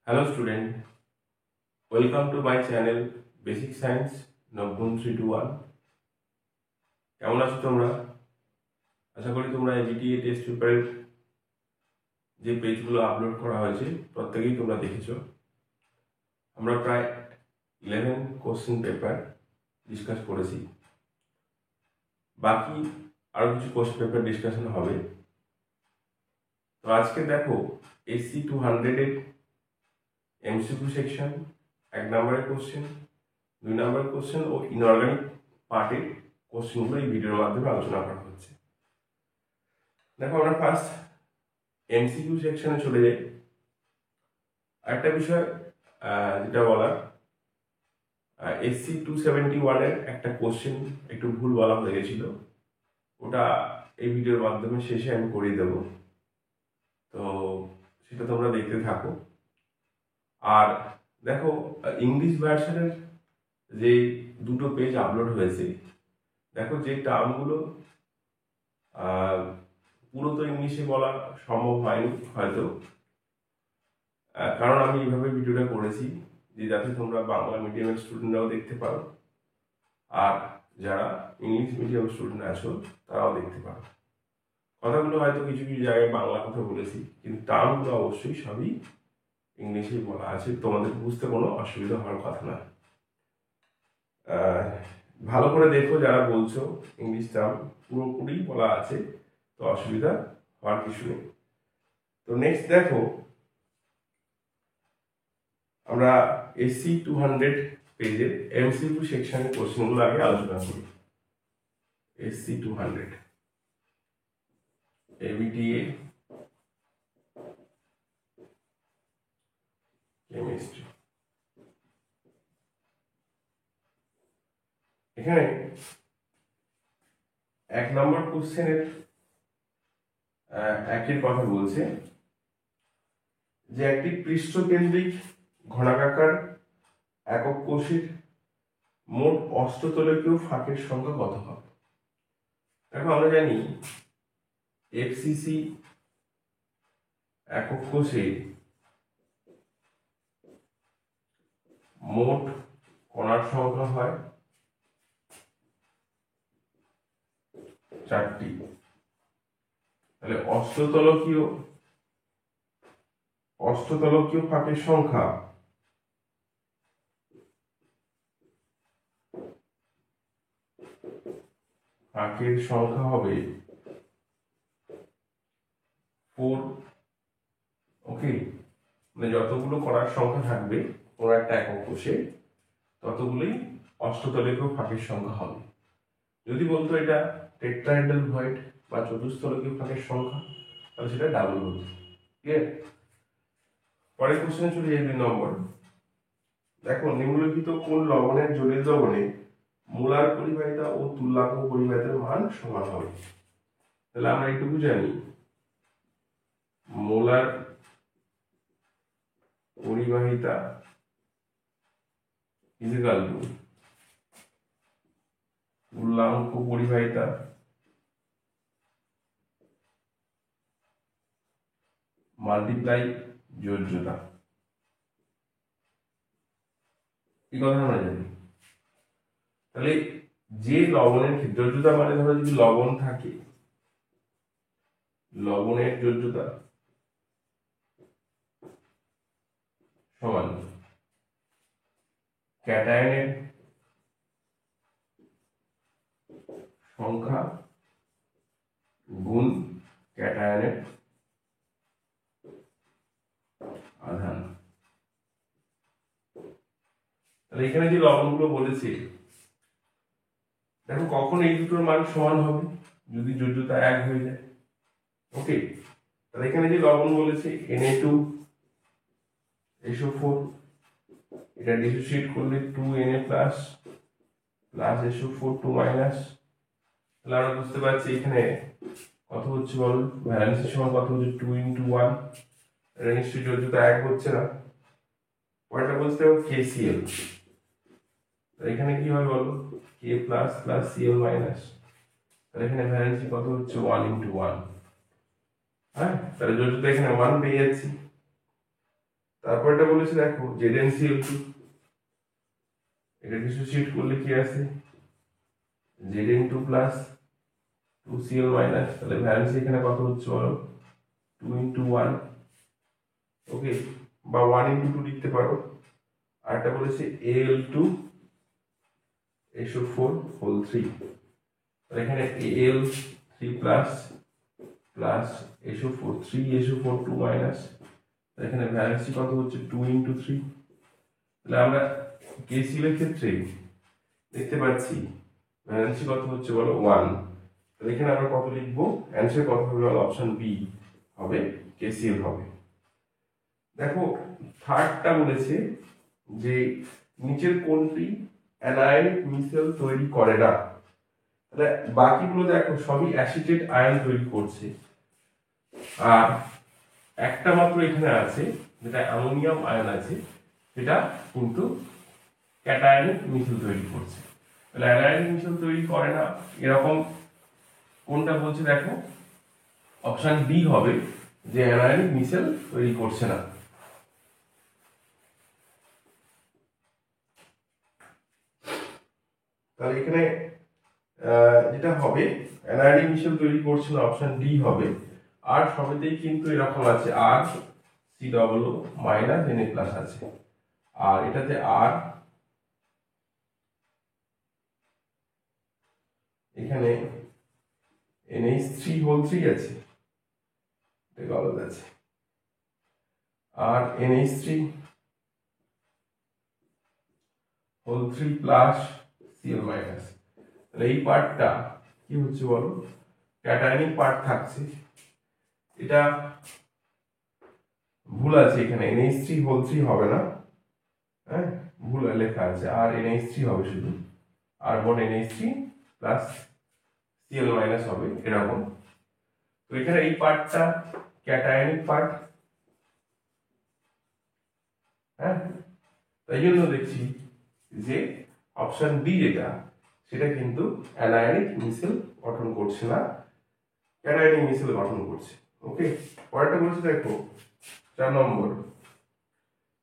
Hello student, welcome to my channel Basic Science Nobun 321। কেমন আছো তোমরা? আশা করি তোমরা জিটিএ টেস্ট পেপারের যে পেজগুলো আপলোড করা হয়েছে প্রত্যেকেই তোমরা দেখেছো। আমরা প্রায় 11 কোশ্চেন পেপার ডিসকাস করেছি, বাকি আরও কিছু কোশ্চেন পেপার ডিসকাশন হবে। তো আজকে দেখো SC 200-এর MCQ সেকশন, 1 নম্বরের কোশ্চেন, 2 নম্বরের কোশ্চেন ও ইনঅর্গানিক পার্টের কোশ্চেনগুলো এই ভিডিওর মাধ্যমে আলোচনা করা হচ্ছে। দেখো আমরা ফার্স্ট MCQ সেকশনে চলে যাই। একটা বিষয় যেটা বলার, SC 271-এর একটা কোশ্চেন একটু ভুল বলা হয়ে গেছিল, ওটা এই ভিডিওর মাধ্যমে শেষে আমি করিয়ে দেব, তো সেটা তোমরা দেখতে থাকো। আর দেখো ইংলিশ ভার্সনের যে দুটো পেজ আপলোড হয়েছে, দেখো যে টার্মগুলো পুরো তো ইংলিশে বলা সম্ভব হয়নি হয়তো, কারণ আমি এইভাবে ভিডিওটা করেছি যে যাতে তোমরা বাংলা মিডিয়ামের স্টুডেন্টরাও দেখতে পারো আর যারা ইংলিশ মিডিয়াম স্টুডেন্ট আছো তারাও দেখতে পারো। কথাগুলো হয়তো কিছু কিছু জায়গায় বাংলা কথা বলেছি, কিন্তু টার্মগুলো অবশ্যই সবই ইংলিশেই বলা আছে, তোমাদের বুঝতে কোনো অসুবিধা হওয়ার কথা না। ভালো করে দেখো, যারা বলছো ইংলিশ টার্ম পুরোপুরি বলা আছে, তো অসুবিধা হওয়ার কিছু নেই। তো নেক্সট দেখো আমরা SC 200 পেজের MCQ সেকশনের কোশ্চেনগুলো আগে আলোচনা করি। SC 200 ABTA chemistry. এখানে 1 নম্বর কোশ্চেনের একের কথা বলছে যে একটি পৃষ্ঠকেন্দ্রিক ঘনাকার একক কোষের মোট অষ্টতলকীয় ফাঁকের সংখ্যা কত হবে। দেখো আমরা জানি FCC একক কোষে মোট কণার সংখ্যা হয় 4টি। তাহলে অষ্টতলকীয় ফাঁকের সংখ্যা হবে 4। ওকে, মানে যতগুলো কণার সংখ্যা থাকবে কোনো একটা একক কোষে ততগুলোই অষ্টতলকীয় ফাঁকের সংখ্যা হবে। যদি বলতো এটা টেট্রাহেড্রাল ভয়েড বা চতুস্তলকীয় ফাঁকের সংখ্যা, তাহলে সেটা ডাবল হতো। ক্লিয়ার? পরের কোশ্চেনে চলে যাই 2 নম্বর। দেখো নিম্নলিখিত কোন লবণের জলীয় দ্রবণে মোলার পরিবাহিতা ও তুল্যাঙ্ক পরিবাহিতার মান সমান হবে। তাহলে আমরা এইটুকু জানি, মোলার পরিবাহিতা ইজিক্যাল টু তুল্যাঙ্ক পরিবাহিতা মাল্টিপ্লাই যোজ্যতা। এই কথা আমরা জানি। তাহলে যে লবণের যোজ্যতা, মানে ধরো যদি লবণ থাকে, লবণের যোজ্যতা সমান ক্যাটায়নের সংখ্যা গুণ ক্যাটায়নের আধান। তাহলে এখানে যে লবণগুলো বলেছে, দেখো কখন এই দুটোর মান সমান হবে, যদি যোজ্যতা 1 হয়ে যায়। ওকে, তাহলে এখানে যে লবণ বলেছে Na2SO4, এটা ডিসোসিয়েট করলে 2Na প্লাস SO4 2 মাইনাস। তাহলে আমরা বুঝতে পারছি এখানে কত হচ্ছে বল, ভ্যালেন্সির সমান কত হচ্ছে 2 into 1। এটা নিশ্চয়ই যোজ্যতা 1 হচ্ছে না। পরেরটা বলতে হবে KCl। এখানে কি হবে বলো, K plus plus Cl minus. তাহলে এখানে ভ্যালেন্সি কত হচ্ছে 1 into 1। হ্যাঁ, তাহলে যোজ্যতা এখানে 1 পেয়ে যাচ্ছি। তারপর এটা বলেছে দেখো ZnCl2, এটা ডিসোসিয়েট করলে কি আছে Zn2 প্লাস 2Cl মাইনাস, তাহলে ভ্যালেন্সি এখানে কত হচ্ছে বলো 2 × 1, ওকে, বা 1 × 2 লিখতে পারো। আর এটা বলেছে Al2SO4 হোল 3, তাহলে এখানে Al3 plus plus SO4 3SO4 2 minus, এখানে ভ্যালেন্সি কত হচ্ছে 2 × 3, তাহলে আমরা KCl এর ক্ষেত্রে দেখতে পাচ্ছি ভ্যালেন্সি কত হচ্ছে বলো 1, তাহলে এখানে আমরা কত লিখবো, অ্যান্সার কত হবে বলো, অপশন বি হবে KCl হবে। দেখো থার্ডটা বলেছে যে নিচের কোনটি অ্যানায়নিক মিশেল তৈরি করে না, তাহলে বাকিগুলো দেখো সবই অ্যাসিটেট আয়ন তৈরি করছে, আর একটা মাত্র এখানে আছে যেটা অ্যামোনিয়াম আয়ন আছে, সেটা কিন্তু ক্যাটায়নিক মিশেল তৈরি করছে। তাহলে অ্যানায়নিক মিশেল তৈরি করে না এরকম কোনটা বলছে দেখো, অপশন বি হবে যে অ্যানায়নিক মিশেল তৈরি করছে না। তাহলে এখানে যেটা হবে অ্যানায়নিক মিশেল তৈরি করছে না, অপশন ডি হবে। আর সবেতেই কিন্তু এরকম আছে আর COO মাইনাস Na প্লাস আছে, আর এটাতে আর এখানে NH3 হোল 3 আছে, এটা গলদ আছে, আর NH3 whole 3 plus Cl minus, তাহলে এই পার্টটা কি হচ্ছে বলো, ক্যাটায়নিক পার্ট থাকছে, এটা ভুল আছে, এখানে NH3 হোল 3 হবে না, হ্যাঁ ভুল লেখা আছে, আর NH3 হবে শুধু, আর বোন NH3 প্লাস Cl মাইনাস হবে এরকম। তো এখানে এই পার্টটা ক্যাটায়নিক পার্ট, হ্যাঁ, তাই জন্য দেখছি যে অপশন বি যেটা সেটা কিন্তু অ্যানায়নিক মিশেল গঠন করছে না, ক্যাটায়নিক মিশেল গঠন করছে। ওকে, পরেরটা বলছে দেখো 4 নম্বর,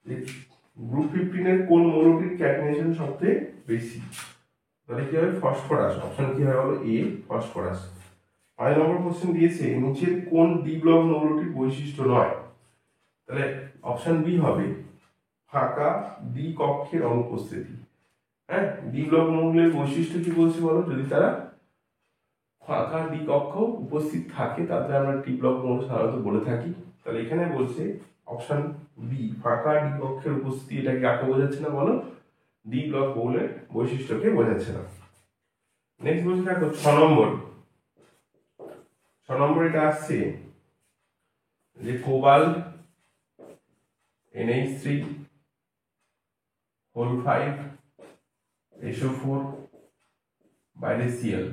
যে গ্রুপ 15 এর কোন মৌলটির ক্যাটায়নেশন সবচেয়ে বেশি, তাহলে কি হবে ফসফরাস, অপশন কি হয় বলো এ ফসফরাস। 5 নম্বর কোশ্চেন দিয়েছে নিচের কোন ডি ব্লক মৌলটির বৈশিষ্ট্য নয়, তাহলে অপশন বি হবে ফাঁকা দ্বি কক্ষের অনুপস্থিতি। হ্যাঁ, ডি ব্লক মৌলের বৈশিষ্ট্য কি বলছে বলো, যদি তারা ফাঁকা দ্বি কক্ষ উপস্থিত থাকে তাদের আমরা ডি ব্লক মৌল সাধারণত বলে থাকি। তাহলে এখানে বলছে অপশন বি ফাঁকা ডি কক্ষের উপস্থিতি, এটাকে কাকে বোঝাচ্ছে না বলো, ডি ব্লক মৌলের বৈশিষ্ট্যকে বোঝাচ্ছে না। নেক্সট বলছে দেখো 6 নম্বর এটা আসছে যে কোবাল্ট NH3 হোল 5 SO4 বাইরে Cl,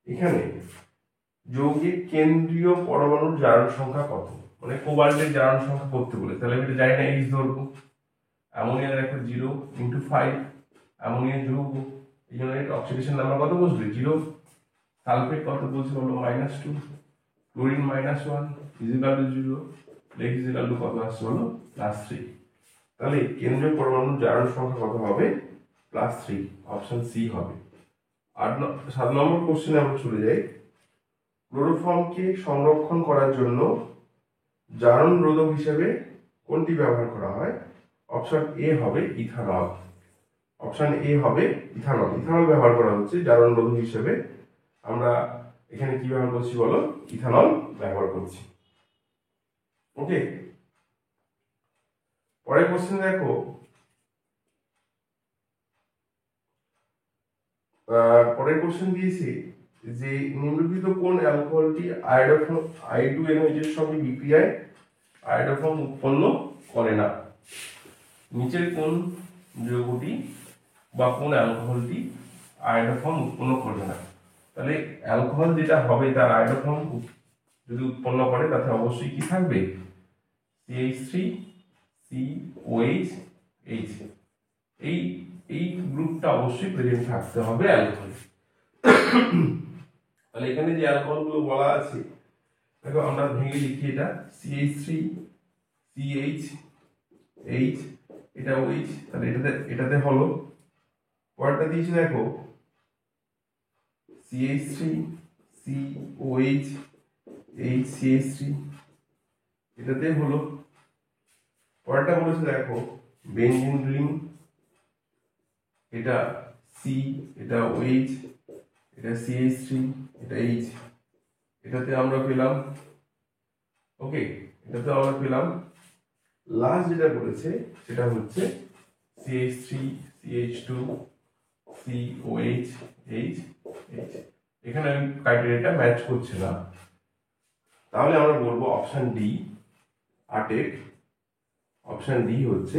এখানে যৌগিক কেন্দ্রীয় পরমাণুর জারণ সংখ্যা কত, মানে কোবাল্টের জারণ সংখ্যা করতে বলে, তাহলে এটা জানি না H ধরবো, অ্যামোনিয়া দেখো 0 × 5, অ্যামোনিয়া যৌগ, এই জন্য এটা অক্সিডেশন নাম্বার কত বসবে 0, সালফেট কত বলছে বলো -2, ক্লোরিন -1 ইজিক্যাল টু 0, লেগ ইজিক্যাল টু কত আসছে বলো +3, তাহলে কেন্দ্রীয় পরমাণুর জারণ সংখ্যা কত হবে +3, অপশন সি হবে। 7 নম্বর কোশ্চেনে আমরা চলে যাই, ক্লোরোফর্মকে সংরক্ষণ করার জন্য জারণ রোধক হিসেবে কোনটি ব্যবহার করা হয়, অপশন এ হবে ইথানল, অপশন এ হবে ইথানল, ইথানল ব্যবহার করা হচ্ছে জারণ রোধক হিসেবে, আমরা এখানে কি ব্যবহার করছি বলো, ইথানল ব্যবহার করছি। ওকে, পরের কোশ্চেন দেখো, পরের কোশ্চেন দিয়েছে যে নিম্নলিখিত কোন অ্যালকোহলটি I2NO এর সঙ্গে বিক্রিয়ায় আয়োডোফর্ম উৎপন্ন করে না, নিচের কোন যৌগটি বা কোন অ্যালকোহলটি আয়োডোফর্ম উৎপন্ন করবে না, তাহলে অ্যালকোহল যেটা হবে তার আয়োডোফর্ম যদি উৎপন্ন করে তাতে অবশ্যই কি থাকবে CH3 COH H, এই গ্রুপটা অবশ্যই প্রেজেন্ট থাকতে হবে অ্যালকোহলে। তাহলে এখানে যে অ্যালকোহলগুলো বলা আছে দেখো আমরা ভেঙে লিখি, এটা CH3 CH এইচ, এটা ওইচ, তাহলে এটাতে হলো। পরেরটা দিয়েছে দেখো CH3 COH HCH3, এটাতে হলো। পরেরটা বলেছে দেখো বেনজিন রিং, এটা C, এটা OH, এটা CH3, এটা H, এটাতে আমরা পেলাম। ওকে, এটাতে আমরা পেলাম। লাস্ট যেটা বলেছে সেটা হচ্ছে CH3 CH2 COH H, এখানে ক্রাইটেরিয়াটা ম্যাচ করছে না, তাহলে আমরা বলবো অপশন ডি আটের, অপশন ডি হচ্ছে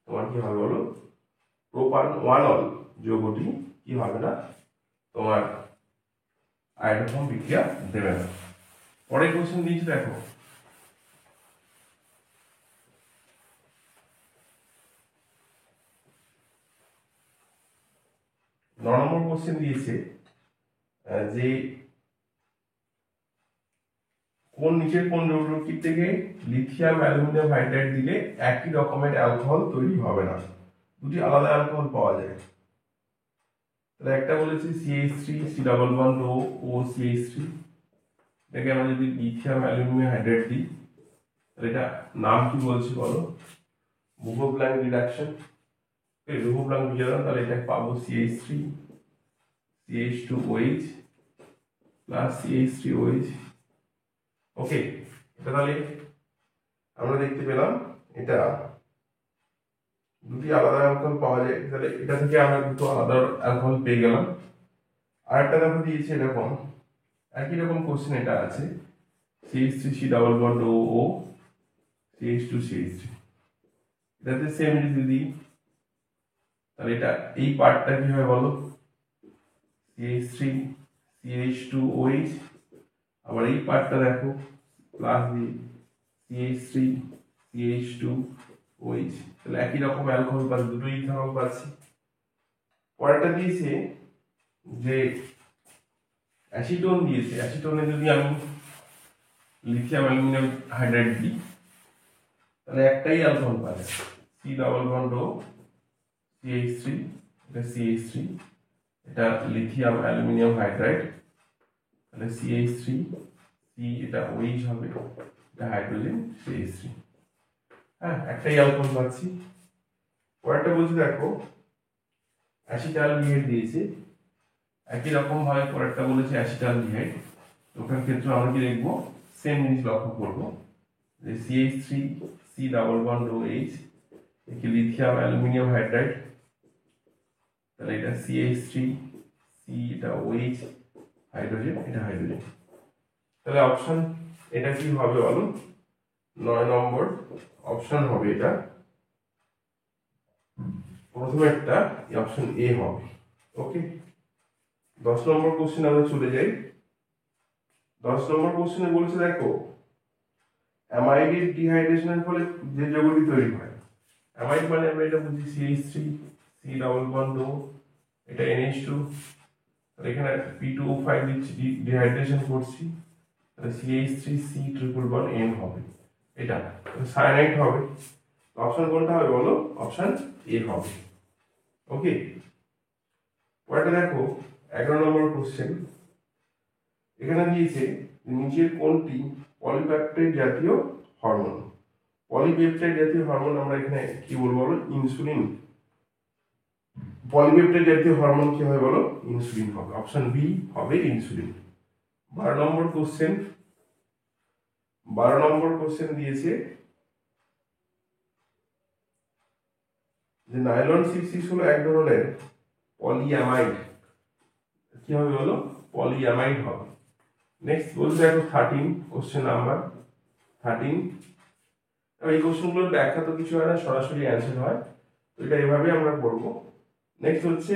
তোমার কি হবে বলো, প্রোপান 1 অল যৌগটি কি হবে না, তোমার আয়টোফর্ম বিক্রিয়া দেবে না। পরের কোশ্চেন দিয়েছি দেখো, নম্বর কোশ্চেন দিয়েছে যে কোন নিচের কোন যৌগটি থেকে লিথিয়াম অ্যালুমিনিয়াম হাইড্রাইড দিলে একই রকমের অ্যালকোহল তৈরি হবে না, দুটি আলাদা অ্যালকোহল পাওয়া যায়। তাহলে একটা বলেছে CH3 C double bond O CH3, এটাকে আমরা যদি লিথিয়াম অ্যালুমিনিয়াম হাইড্রাইড দিই তাহলে এটা নাম কি বলছি বলো, বুভো-প্ল্যাঙ্ক রিডাকশন। বুভো-প্ল্যাঙ্ক বিয়োজন, তাহলে এটা পাবো CH3 CH2OH প্লাস CH3OH। ওকে, এটা তাহলে আমরা দেখতে পেলাম এটা দুটি আলাদা অ্যালকোহল পাওয়া যায়, তাহলে এটা থেকে আমরা দুটো আলাদা অ্যালকোহল পেয়ে গেলাম। আর একটা দেখো দিয়েছে এরকম, একই রকম কোশ্চেন এটা আছে CH3 C double bond O CH2 CH3, এটাতে সেম যদি দিই তাহলে এটা এই পার্টটা কি হয় বলো, CH3 CH2OH, আবার এই পার্টটা দেখো প্লাস দি CH3 CH2OH, তাহলে একই রকম অ্যালকোহল পাচ্ছি, দুটো ইথানল পাচ্ছি। পরেরটা দিয়েছে যে অ্যাসিটোন দিয়েছে, অ্যাসিটোনে যদি আমি লিথিয়াম অ্যালুমিনিয়াম হাইড্রাইড দিই তাহলে একটাই অ্যালকোহল পাবে, C double bond O CH3, এটা CH3, এটা লিথিয়াম অ্যালুমিনিয়াম হাইড্রাইড, তাহলে CH3 C, এটা OH হবে, এটা হাইড্রোজেন CH3, হ্যাঁ একটাই অ্যালকোহল পাচ্ছি। পরেরটা বলছি দেখো অ্যাসিটালডিহাইড দিয়েছে, একই রকম ভাবে পরেরটা বলেছে অ্যাসিটালডিহাইড, ওখান ক্ষেত্রে আমরা কি দেখবো, সেম জিনিস লক্ষ্য করবো যে CH3 C double bond OH, একে লিথিয়াম অ্যালুমিনিয়াম হাইড্রাইড, তাহলে এটা CH3 C, এটা OH হাইড্রোজেন, এটা হাইড্রোজেন। তাহলে অপশন এটা কি হবে বলো, 9 নম্বর অপশন হবে এটা, প্রথমে একটা অপশন এ হবে। ওকে, 10 নম্বর কোশ্চেন আমরা চলে যাই। 10 নম্বর কোশ্চেনে বলছে দেখো অ্যামাইডের ডিহাইড্রেশনের ফলে যে যৌগটি তৈরি হয়, অ্যামাইড মানে আমরা এটা বুঝি CH3 C double bond O, এটা NH2, আর এখানে P2O5 দিচ্ছি, ডিহাইড্রেশন করছি, তাহলে CH3 C triple bond N হবে, এটা সায়ানাইড হবে। অপশন কোনটা হবে বলো, অপশন এ হবে। ওকে, পরেরটা দেখো 11 নম্বর কোশ্চেন, এখানে দিয়েছে নিচের কোনটি পলিপেপটাইড জাতীয় হরমোন, পলিপেপটাইড জাতীয় হরমোন আমরা এখানে কি বলবো বলো, ইনসুলিন। পলিপেপটাইড জাতীয় হরমোন কি হবে বলো, ইনসুলিন হবে, অপশন বি হবে ইনসুলিন। 12 নম্বর কোশ্চেন, 12 নম্বর কোশ্চেন দিয়েছে যে নাইলন 6 হলো এক ধরনের পলিঅ্যামাইড, কি হবে বলো, পলিঅ্যামাইড হবে। নেক্সট বলছে দেখো 13 কোশ্চেন নাম্বার 13, এই কোশ্চেনগুলোর ব্যাখ্যা তো কিছু হয় না, সরাসরি অ্যান্সার হয়, তো এটা এভাবে আমরা করবো। নেক্সট হচ্ছে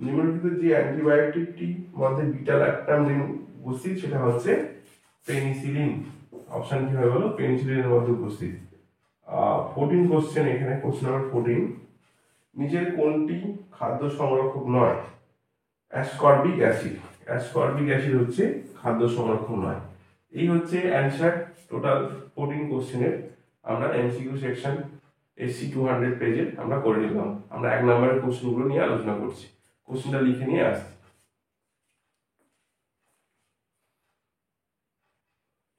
নিম্নলিখিত যে অ্যান্টিবায়োটিকটি মধ্যে বিটা ল্যাকটাম রিং উপস্থিত সেটা হচ্ছে পেনিসিলিন, অপশন কি হবে বলো, পেনিসিলিনের মধ্যে উপস্থিত। 14 কোশ্চেন, এখানে কোশ্চেন নাম্বার 14, নিচের কোনটি খাদ্য সংরক্ষক নয়, অ্যাসকর্বিক অ্যাসিড, অ্যাসকর্বিক অ্যাসিড হচ্ছে খাদ্য সংরক্ষক নয়। এই হচ্ছে অ্যান্সার টোটাল 14 কোশ্চেনের। আমরা এমসিকিউ সেকশন SC200 পেজের আমরা করে নিলাম। আমরা 1 নম্বরের কোশ্চেনগুলো নিয়ে আলোচনা করছি। কোশ্চেনটা লিখে নিয়ে আসছি।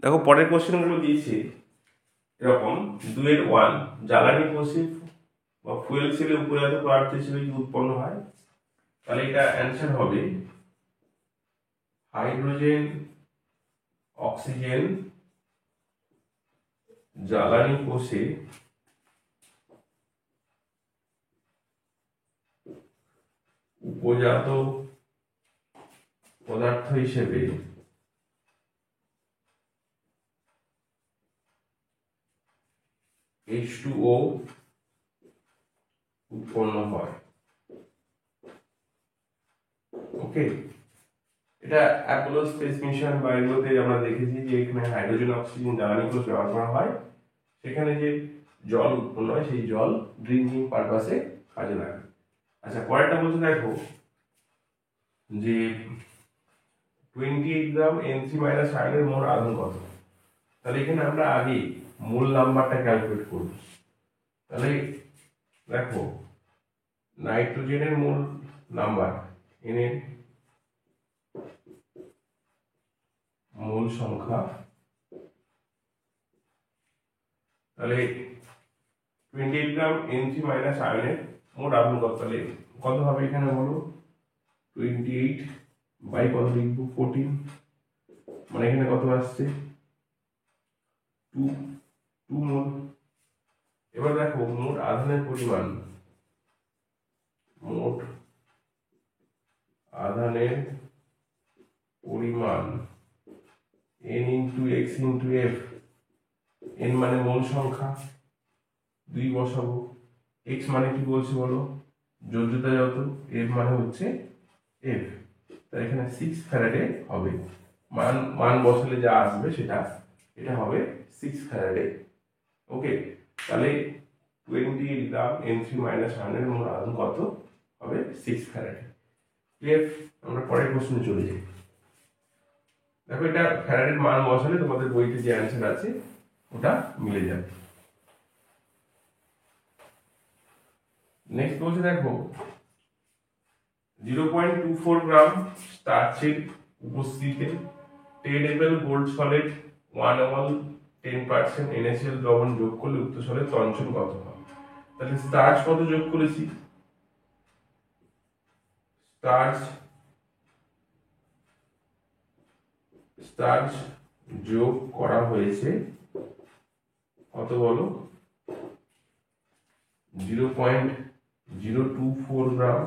দেখো পরের কোশ্চেনগুলো দিয়েছে এরকম 2-1 জ্বালানি কোষে বা ফুয়েল সেলে উপজাত পদার্থ হিসেবে কি উৎপন্ন হয়, তাহলে এটা অ্যান্সার হবে হাইড্রোজেন অক্সিজেন জ্বালানি কোষে উপজাত পদার্থ হিসেবে H2O উৎপন্ন হয়। ওকে, এটা অ্যাপোলো স্পেস মিশন বা এগুলোতে আমরা দেখেছি যে এখানে হাইড্রোজেন অক্সিজেন জ্বালানি কোষ ব্যবহার করা হয়। সেখানে যে জল উৎপন্ন হয় সেই জল ড্রিঙ্কিং পারপাসে কাজে লাগে। আচ্ছা পরেরটা বলতে দেখো যে 28 গ্রাম N3 মাইনাস আয়নের মোল আধান কত, তাহলে এখানে আমরা আগে মূল নাম্বারটা ক্যালকুলেট করব। তাহলে দেখো নাইট্রোজেনের মূল নাম্বার N এর মূল সংখ্যা, তাহলে 28 গ্রাম N3 মাইনাস আয়নের মোট আধান কত, তাহলে কত হবে এখানে বলো 28 বাই কত লিখবো 14, মানে এখানে কত আসছে 2 মোল। এবার দেখো মোট আধানের পরিমাণ, মোট আধানের পরিমাণ N into X into F, N মানে মোল সংখ্যা 2 বসাবো, X মানে কি বলছে বলো যোজ্যতা যত, F মানে হচ্ছে F, তাই এখানে 6 ফ্যারাডে হবে। মান বসালে যা আসবে সেটা এটা হবে 6 ফ্যারাডে। ওকে, তাহলে 28 গ্রাম N3 মাইনাস 100 মোল আধান কত হবে 6 ফ্যারাডে। ক্লিয়ার? আমরা পরের প্রশ্নে চলে যাই। দেখো এটা ফ্যারাডের মান বসালে তোমাদের বইতে যে অ্যান্সার আছে ওটা মিলে যাবে। নেক্সট বলছে দেখো 0.24 গ্রাম স্টার্চের উপস্থিতিতে টেডেবল গোল্ড সলিড 1 mol 10% NaCl দ্রবণ যোগ করলে উক্ত সলের তঞ্চন কত হয়। তাহলে স্টার্চ কত যোগ করেছি, স্টার্চ যোগ করা হয়েছে কত বলো 0.024 গ্রাম।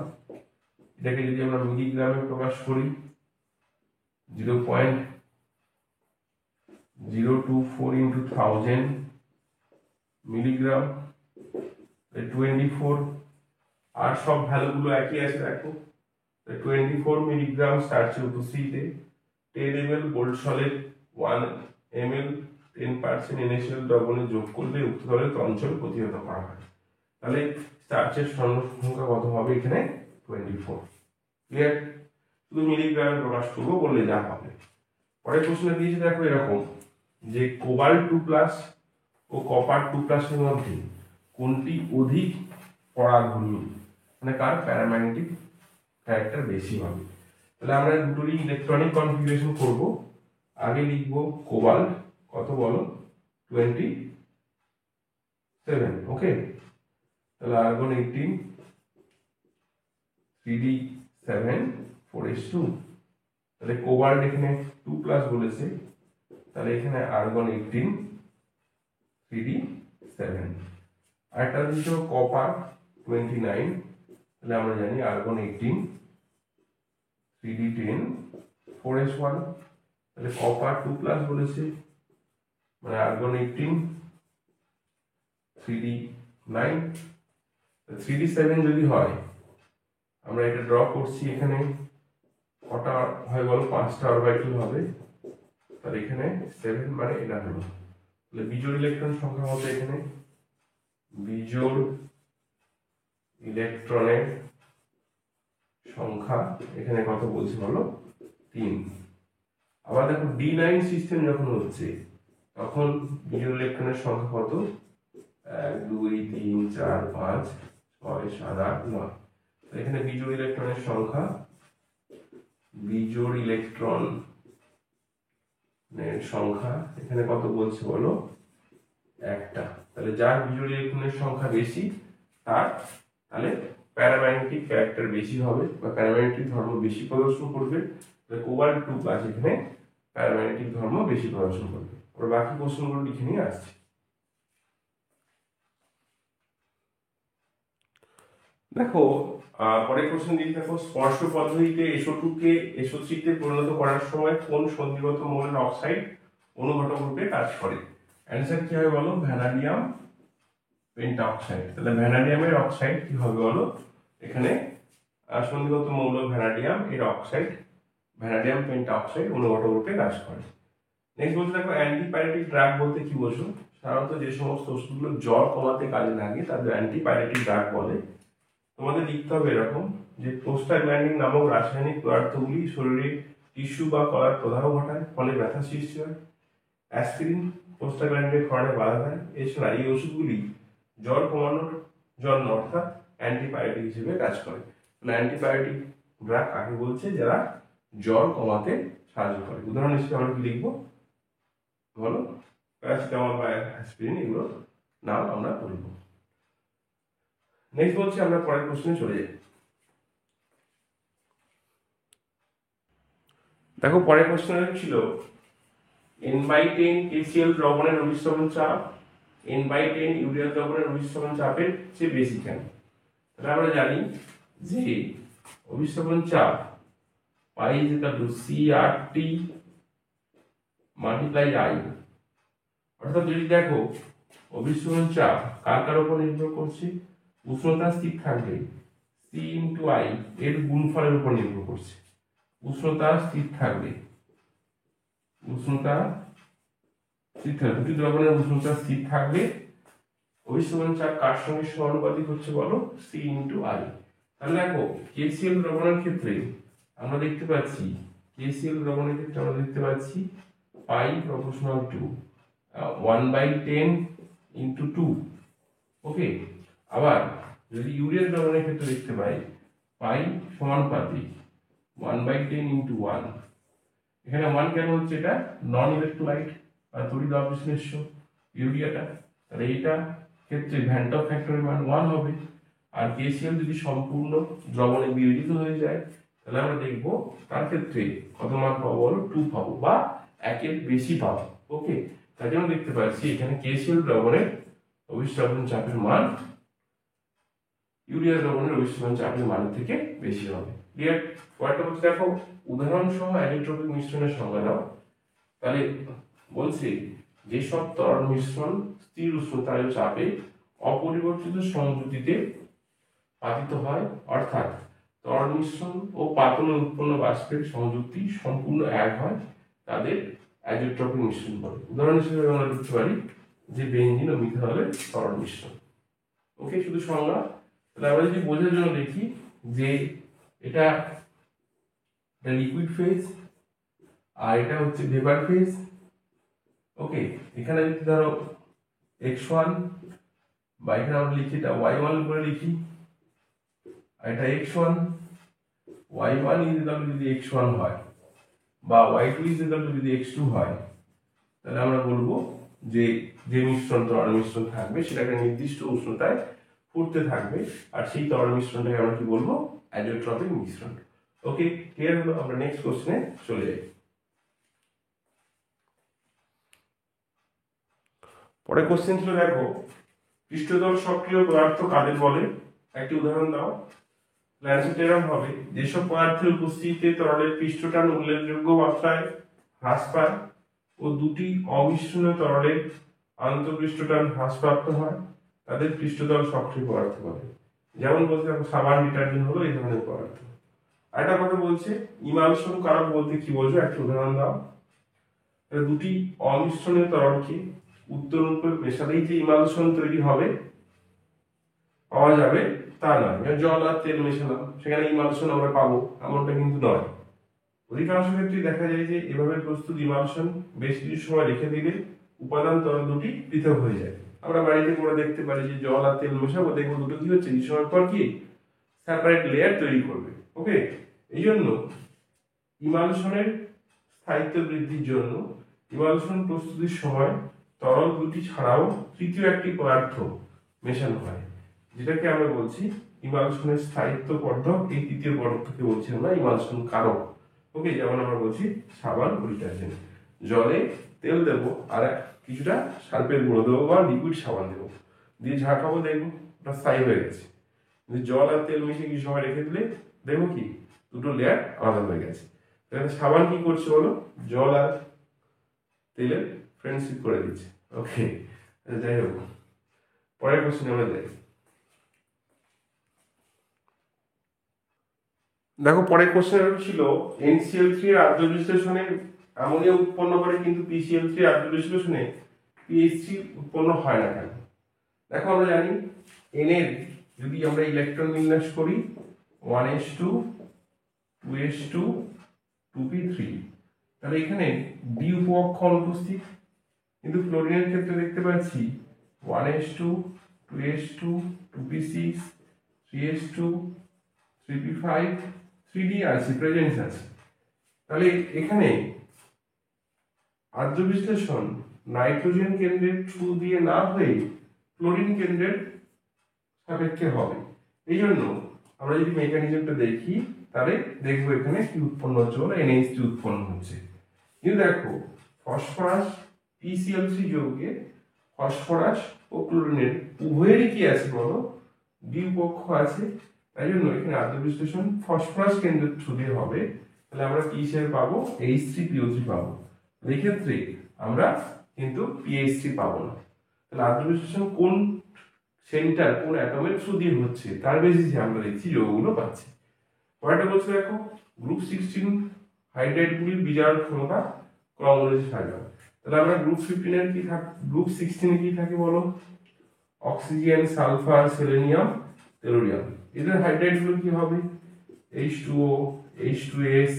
এটাকে যদি আমরা মিলিগ্রামে প্রকাশ করি 0.024 ইন্টু 1000 মিলিগ্রাম, 24, আর সব ভ্যালুগুলো একই আছে দেখো 24 মিলিগ্রাম স্টার্চের উপস্থিতিতে টেডেবল গোল্ড সলিড 1 ml 10% NaCl দ্রবণে যোগ করলে উক্ত সলের তঞ্চন প্রতিহত করা হয়। তাহলে স্টার্চের সংখ্যা কত হবে এখানে 24। ক্লিয়ার? শুধু মিলিগ্রামে প্রকাশ করবো বললে যা হবে। পরের প্রশ্নে দিয়েছে দেখো এরকম যে কোবাল্ট 2+ ও কপার 2+ এর মধ্যে কোনটি অধিক পরাধর্মী, মানে কার প্যারাম্যাগনেটিক ক্যারেক্টার বেশি হবে। তাহলে আমরা দুটোরই ইলেকট্রনিক কনফিগারেশন করব। আগে লিখব কোবাল্ট কত বলো 27। ওকে, তাহলে আর্গন 18 3d7 4s2, তাহলে কোবাল্ট এখানে 2+ বলেছে, তাহলে এখানে আর্গন 18 3d7। আরেকটা দিচ্ছ কপার 29, তাহলে আমরা জানি আর্গন 18 3d10 4s1, তাহলে কপার 2+ বলেছে মানে আর্গন 18 3d9, 3d7 যদি হয় আমরা এটা ড্র করছি, এখানে কটা হয় বলো 5টা অরবিটাল হবে, তাহলে এখানে 7 মানে এটা হলো, তাহলে বিজোড় ইলেকট্রন সংখ্যা হবে এখানে বিজোড় ইলেকট্রনের সংখ্যা এখানে কত বলছি বলো 3। আবার দেখো D9 সিস্টেম যখন হচ্ছে তখন বিজোড় ইলেকট্রনের সংখ্যা কত 1 2 3 4 5 6 7 8 9। এখানে বিজোড় ইলেকট্রনের সংখ্যা, বিজোড় ইলেকট্রনের সংখ্যা এখানে কত বলছে বলো, একটা। তাহলে যার বিজোড় ইলেকট্রনের সংখ্যা বেশি তার তাহলে প্যারাম্যাগনেটিক ক্যারেক্টার বেশি হবে বা প্যারাম্যাগনেটিক ধর্ম বেশি প্রদর্শন করবে। কোবাল্ট 2 প্লাস এখানে প্যারাম্যাগনেটিক ধর্ম বেশি প্রদর্শন করবে। আমরা বাকি প্রশ্নগুলো লিখে নিয়ে আসছি। দেখো পরের কোশ্চেন দিকে দেখো, স্পর্শ পদ্ধতিতে SO2 কে SO3 তে পরিণত করার সময় কোন সন্ধিগত মৌলের অক্সাইড অনুঘটক রূপে কাজ করে? অ্যান্সার কি হবে বলো, ভ্যানাডিয়াম পেন্টাঅক্সাইড। তাহলে ভ্যানাডিয়ামের অক্সাইড কি হবে বলো, এখানে সন্ধিগত মৌল ভ্যানাডিয়াম এর অক্সাইড ভ্যানাডিয়াম পেন্টাঅক্সাইড অনুঘটক রূপে কাজ করে। নেক্সট বলতে দেখো, অ্যান্টিপাইরেটিক ড্রাগ বলতে কি বোঝো? সাধারণত যে সমস্ত ওষুধগুলো জ্বর কমাতে কাজে লাগে তাদের অ্যান্টিপাইরেটিক ড্রাগ বলে। তোমাদের লিখতে হবে এরকম যে প্রোস্টাগ্ল্যান্ডিন নামক রাসায়নিক পদার্থগুলি শরীরে টিস্যু বা কলার প্রদাহ ঘটায়, ফলে ব্যথা সৃষ্টি হয়। অ্যাসপিরিন প্রোস্টাগ্ল্যান্ডিনের ক্ষরণে বাধা দেয়। এছাড়া এই ওষুধগুলি জ্বর কমানোর জন্য অর্থাৎ অ্যান্টিপাইরেটিক হিসেবে কাজ করে। তাহলে অ্যান্টিপাইরেটিক ড্রাগ কাকে বলছে? যারা জ্বর কমাতে সাহায্য করে। উদাহরণ হিসেবে আমরা কি লিখবো বলো, প্যারাসিটামল বা অ্যাসপিরিন, এগুলো নাম আমরা বলবো। নেক্সট বলছি আমরা পরের প্রশ্নে চলে যাই। দেখো পরের প্রশ্ন ছিল N/10 KCl দ্রবণের অভিস্রবণ চাপ N/10 ইউরিয়া দ্রবণের অভিস্রবণ চাপের চেয়ে বেশি কেন? তাহলে আমরা জানি যে অভিস্রবণ চাপ পাই যেটা CRT মাল্টিপ্লাই I, অর্থাৎ যদি দেখো অভিস্রবণ চাপ কার কার উপর নির্ভর করছে, উষ্ণতা স্থির থাকবে C × I এর গুণফলের উপর নির্ভর করছে। উষ্ণতা স্থির থাকবে, উষ্ণতা স্থির থাকবে, দুটি দ্রবণের উষ্ণতা স্থির থাকবে। অভিস্রবণ চাপ কার সঙ্গে সমানুপাতিক হচ্ছে বলো, C × I। তাহলে দেখো KCl দ্রবণের ক্ষেত্রে আমরা দেখতে পাচ্ছি, KCl দ্রবণের ক্ষেত্রে আমরা দেখতে পাচ্ছি পাই প্রপোর্শনাল টু 1/10 × 2। ওকে, আবার যদি ইউরিয়া দ্রবণের ক্ষেত্রে দেখতে পাই পাই সমানুপাতিক 1/10 × 1। এখানে 1 কেন হচ্ছে? এটা নন ইলেকট্রোলাইট বা তড়িৎ অবিশ্লেষ্য ইউরিয়াটা, তাহলে এইটা ক্ষেত্রে ভ্যান্টক ফ্যাক্টরের মান 1 হবে। আর KCl যদি সম্পূর্ণ দ্রবণে বিয়োজিত হয়ে যায় তাহলে আমরা দেখব তার ক্ষেত্রে কত মান পাবো বলো, 2 পাবো বা 1 এর বেশি পাবো। ওকে, তাই জন্য দেখতে পাচ্ছি এখানে KCl দ্রবণের অভিস্রবণ চাপের মান ইউরিয়া দ্রবণের অভিস্রবণ চাপের মানের থেকে বেশি হবে। ক্লিয়ার? পরেরটা হচ্ছে দেখো, উদাহরণ সহ অ্যানিট্রপিক মিশ্রণের সংজ্ঞা দাও। তাহলে বলছে যেসব তরল মিশ্রণ স্থির উষ্ণতায় চাপে অপরিবর্তিত সংযুতিতে পাতিত হয়, অর্থাৎ তরল মিশ্রণ ও পাতনে উৎপন্ন বাষ্পের সংযুক্তি সম্পূর্ণ এক হয়, তাদের অ্যাজিওট্রপিক মিশ্রণ বলে। উদাহরণ হিসেবে আমরা লিখতে পারি যে বেনজিন ও মিথানলের তরল মিশ্রণ। ওকে, শুধু সংজ্ঞা। তাহলে আমরা যদি বোঝার জন্য দেখি যে এটা লিকুইড ফেজ আর এটা হচ্ছে ভেপার ফেজ। ওকে, এখানে যদি ধরো x1 বা এখানে আমরা লিখি এটা y1 করে লিখি, আর এটা x1, y1 যদি x1 হয় বা y2 যদি x2 হয়, তাহলে আমরা বলবো যে যে মিশ্রণ তরল মিশ্রণ থাকবে সেটাকে নির্দিষ্ট উষ্ণতায় ফুটতে থাকবে, আর সেই তরল মিশ্রণটাকে আমরা কি বলবো, অ্যাজিওট্রপিক মিশ্রণ। ওকে, ক্লিয়ার হলো? আমরা নেক্সট কোশ্চেনে চলে যাই। পরে কোশ্চেন ছিল দেখো, পৃষ্ঠতল সক্রিয় পদার্থ কাদের বলে? একটি উদাহরণ দাও। অ্যান্সারটা এরকম হবে, যেসব পদার্থের উপস্থিতিতে তরলের পৃষ্ঠটান উল্লেখযোগ্য মাত্রায় হ্রাস পায় ও দুটি অমিশ্রণীয় তরলের আন্তঃপৃষ্ঠটান হ্রাসপ্রাপ্ত হয় তাদের পৃষ্ঠতল সক্রিয় পদার্থ বলে। যেমন বলতে দেখো সাবান ডিটারজেন্ট হলো এই ধরনের পদার্থ। আরেকটা কথা বলছে ইমালশন কারক বলতে কি বোঝো, একটা উদাহরণ দাও। দুটি অমিশ্রণীয় তরলকে উত্তর উপর মেশালেই যে ইমালশন তৈরি হবে পাওয়া যাবে তা নয়। জল আর তেল মেশালাম, সেখানে ইমালশন আমরা পাবো এমনটা কিন্তু নয়। অধিকাংশ ক্ষেত্রে দেখা যায় যে এভাবে প্রস্তুত ইমালশন বেশ কিছু সময় রেখে দিলে উপাদান তরল দুটি পৃথক হয়ে যায়। আমরা বাড়িতে করে দেখতে পারি যে জল আর তেল মেশাবো, দেখবো দুটো কি হচ্ছে কিছু সময় পর কি সেপারেট লেয়ার তৈরি করবে। ওকে, এই জন্য ইমালশনের স্থায়িত্ব বৃদ্ধির জন্য ইমালশন প্রস্তুতির সময় তরল দুটি ছাড়াও তৃতীয় একটি পদার্থ মেশানো হয়, যেটাকে আমরা বলছি ইমালশনের স্থায়িত্ব বর্ধক। এই তৃতীয় পদার্থকে বলছি আমরা ইমালশন কারক। ওকে, যেমন আমরা বলছি সাবান ও ডিটারজেন্ট, জলে তেল দেবো আর কিছুটা সার্ফের গুঁড়ো দেবো বা লিকুইড সাবান দেবো, দিয়ে ঝাঁকাবো, দেখবো ওটা স্থায়ী হয়ে গেছে। জল আর তেল মিশিয়ে কিছু সময় রেখে দিলে দেখবো কি দুটো লেয়ার আলাদা হয়ে গেছে। তাহলে সাবান কি করছে বলো, জল আর তেলের ফ্রেন্ডশিপ করে দিচ্ছে। ওকে, যাই হোক পরের কোশ্চেন আমরা যাই। দেখো পরের কোশ্চেন ছিল NCl3 এর আদ্র বিশ্লেষণে অ্যামোনিয়া উৎপন্ন করে কিন্তু PCl3 আদ্র বিশ্লেষণে PH3 উৎপন্ন হয় না কেন? দেখো আমরা জানি N এর যদি আমরা ইলেকট্রন বিন্যাস করি 1s2 2s2 2p3, তাহলে এখানে ডি উপকক্ষ অনুপস্থিত। কিন্তু ক্লোরিনের ক্ষেত্রে দেখতে পাচ্ছি 1s2 2s2 2p6 3s2 3p5 3d আছে, প্রেজেন্স আছে। তাহলে এখানে আদ্র বিশ্লেষণ নাইট্রোজেন কেন্দ্রের থ্রু দিয়ে না হয়ে ক্লোরিন কেন্দ্রের সাপেক্ষে হবে। এই জন্য আমরা যদি মেকানিজমটা দেখি তাহলে দেখবো এখানে কি উৎপন্ন হচ্ছে, বলো NH3 উৎপন্ন হচ্ছে। কিন্তু দেখো ফসফরাস PCl3 যৌগে ফসফরাস ও ক্লোরিনের উভয়েরই কি আছে বলো, দ্বি উপকক্ষ আছে। তাই জন্য এখানে আদ্র বিশ্লেষণ ফসফরাস কেন্দ্রের থ্রু দিয়ে হবে। তাহলে আমরা কি হিসেবে পাবো, H3PO3 পাবো। এই ক্ষেত্রে আমরা কিন্তু PH3 পাবো না। তাহলে আদ্র বিশ্লেষণ কোন সেন্টার কোন অ্যাটমের থ্রু দিয়ে হচ্ছে তার বেসিসে আমরা দেখছি যৌগগুলো পাচ্ছি। পরেরটা বলছে দেখো গ্রুপ 16 হাইড্রাইডগুলির বিজারণ ক্ষমতা ক্রম অনুযায়ী সাজানো। তাহলে আমরা গ্রুপ 15 এর কি থাকে, গ্রুপ 16 এ কি থাকে বলো, অক্সিজেন, সালফার, সেলেনিয়াম, টেলুরিয়াম। এদের হাইড্রাইডগুলো কি হবে, H2O, H2S,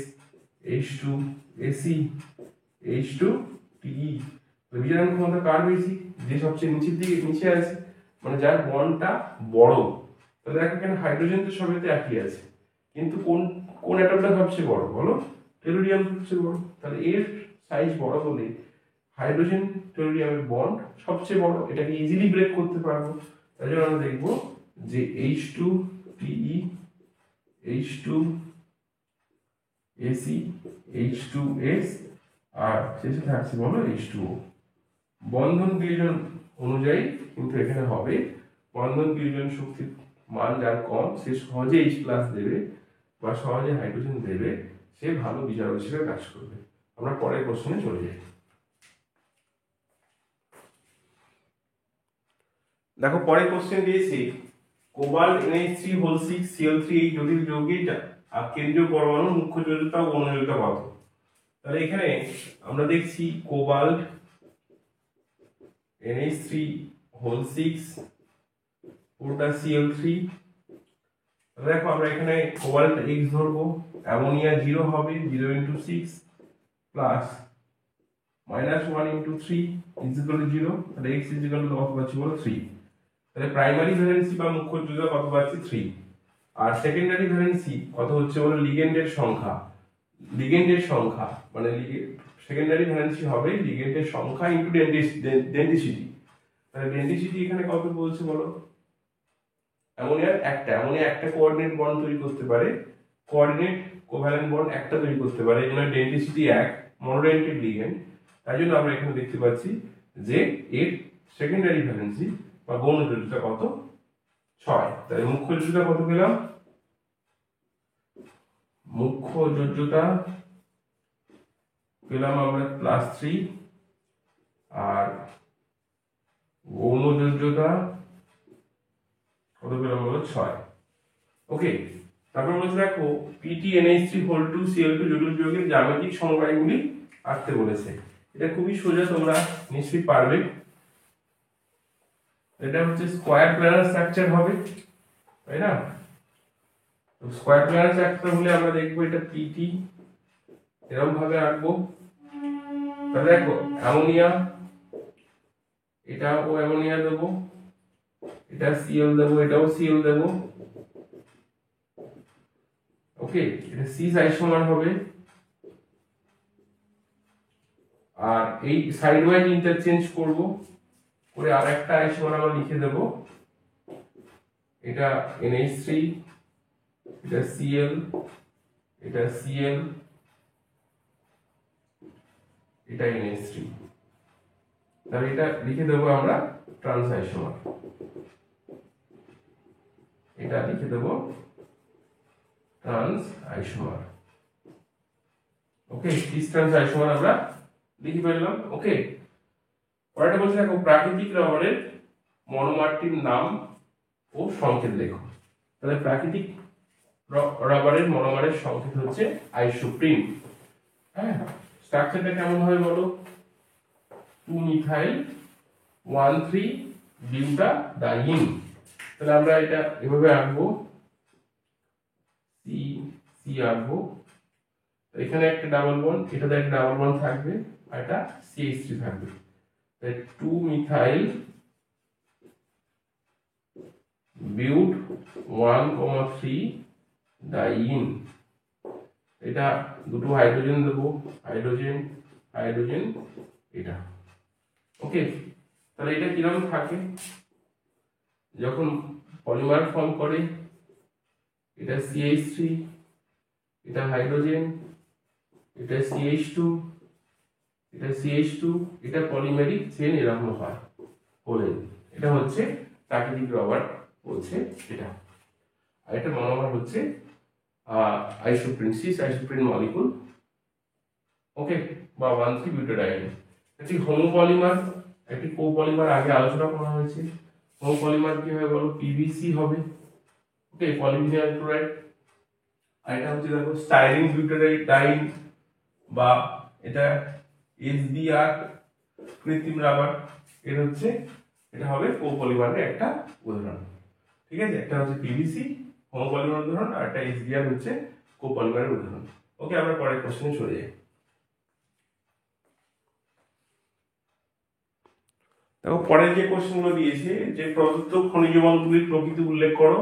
H2Ac, H2Te। বিজারণ ক্ষমতা কার বেশি, যে সবচেয়ে নিচের দিকে নিচে আছে, মানে যার বন্ডটা বড়। তাহলে দেখো এখানে হাইড্রোজেন তো সবেতে একই আছে, কিন্তু কোন কোন অ্যাটমটা সবচেয়ে বড় বলো, টেলুরিয়াম সবচেয়ে বড়। তাহলে এর সাইজ বড় বলে হাইড্রোজেন টেলুরিয়ামের বন্ড সবচেয়ে বড়, এটাকে ইজিলি ব্রেক করতে পারবো। তাই জন্য আমরা দেখবো যে H2Te, H2Ac, H2S আর শেষে থাকছে বলো H2O। বন্ধন বিয়োজন অনুযায়ী কিন্তু এখানে হবে বন্ধন বিয়োজন শক্তির মান যার কম সে সহজে H+ দেবে বা সহজে হাইড্রোজেন দেবে, সে ভালো বিজারক হিসেবে কাজ করবে। আমরা পরের কোশ্চেনে চলে যাই। দেখো পরের কোশ্চেন দিয়েছি কোবাল্ট NH3 এই জটিল যৌগের কেন্দ্রীয় পরমাণু মুখ্য যোজ্যতা ও অনুযোজ্যতা কত? তাহলে এখানে আমরা দেখছি কোবাল্ট NH3 পুরোটা Cl3। দেখো আমরা এখানে কোবাল্ট X ধরবো, অ্যামোনিয়া 0 হবে, 0 × 6 প্লাস -1 × 3 0। তাহলে X কত পাচ্ছি বলো 3। তাহলে প্রাইমারি ভ্যালেন্সি বা মুখ্য যোজ্যতা কত পাচ্ছি 3। আর সেকেন্ডারি ভ্যালেন্সি কত হচ্ছে বলো, লিগেন্ডের সংখ্যা মানে সেকেন্ডারি ভ্যালেন্সি হবে লিগেন্ডের সংখ্যা ইনটু ডেন্সিটি। তাহলে ডেন্সিটি এখানে কত বলছে বলো, অ্যামোনিয়া একটা কোঅর্ডিনেট বন্ড তৈরি করতে পারে, কোঅর্ডিনেট কোভ্যালেন্ট বন্ড একটা তৈরি করতে পারে, এই জন্য ডেন্সিটি 1, মনোডেন্টেড লিগেন্ড। তাই জন্য আমরা এখানে দেখতে পাচ্ছি যে এর সেকেন্ডারি ভ্যালেন্সি বা গৌণ যোজ্যতা কত 6। তাহলে মুখ্য যোজ্যতা কত পেলাম, মুখ্য যোজ্যতা পেলাম আমরা +3 আর গৌণ যোজ্যতা কত পেলাম বলো 6। ওকে, তারপর বলছে দেখো PTNH3 Cl2 জটিল যৌগের জ্যামিতিক সমবায়গুলি আঁকতে বলেছে। এটা খুবই সোজা, তোমরা নিশ্চয়ই পারবে। এটা হচ্ছে স্কয়ার প্ল্যানার স্ট্রাকচার হবে, তাই না? তো স্কয়ার প্ল্যানার স্ট্রাকচার হলে আমরা দেখবো এটা PT এরকম ভাবে আঁকবো। তাহলে দেখো অ্যামোনিয়া এটাও অ্যামোনিয়া দেবো, এটা সিএল দেবো, এটাও সিএল দেবো। ওকে, এটা সিস আইসোমার হবে। আর এই সাইড ওয়াইজ ইন্টারচেঞ্জ করব, করে আর একটা আইসোমার আমরা লিখে দেব। এটা NH3, এটা Cl, এটা Cl, এটা NH3। তাহলে এটা লিখে দেবো আমরা ট্রান্স আইসোমার, এটা লিখে দেবো trans isomer. Okay, this trans isomer আমরা লিখে ফেললাম। ওকে, পরেরটা বলছে দেখো প্রাকৃতিক রবারের মনোমারটির নাম ও সংকেত লেখো। তাহলে প্রাকৃতিক রবারের মনোমারের সংকেত হচ্ছে আইসোপ্রিন। হ্যাঁ, স্ট্রাকচারটা কেমন হয় বলো? 2-মিথাইল 1,3-বিউটাডাইন। তাহলে আমরা এটা এভাবে আঁকবো, সি সি আঁকবো, এখানে একটা ডাবল বন্ড, এটাতে একটা ডাবল বন্ড থাকবে, আর এটা CH3 থাকবে। তাই 2-মিথাইল বিউট 1,3-ডাইন। এটা দুটো হাইড্রোজেন দেবো, হাইড্রোজেন হাইড্রোজেন, এটা। ওকে, তাহলে এটা কিরকম থাকে যখন পলিমার ফর্ম করে? এটা CH3, এটা হাইড্রোজেন, এটা CH2, এটা CH2, এটা পলিমেরিক চেন এরকম হয় বলেন। এটা হচ্ছে প্রাকৃতিক রবার বলছে এটা। আর এটা মনোমার হচ্ছে আইসোপ্রিন, সিস আইসোপ্রিন মলিকুল। ওকে, বা 1,3-বিউটাডাইন। একটি হোমোপলিমার, একটি কোপলিমার আগে আলোচনা করা হয়েছে। হোমোপলিমার কি হবে বলো? PVC হবে। ওকে, পলিভিনাইল ক্লোরাইড। আর এটা হচ্ছে দেখো স্টাইরিন বিউটাডাইন, বা এটা SBR কৃত্রিম রাবার। এর হচ্ছে এটা হবে কোপলিমারের একটা উদাহরণ। ঠিক আছে, একটা হচ্ছে PVC হোমোপলিমার উদাহরণ, আর একটা SBR হচ্ছে কোপলিমারের উদাহরণ। ওকে, আমরা পরের কোশ্চেনে চলে যাই। দেখো পরের যে কোশ্চেনগুলো দিয়েছে, যে প্রদত্ত খনিজ মৌলগুলির প্রকৃতি উল্লেখ করো,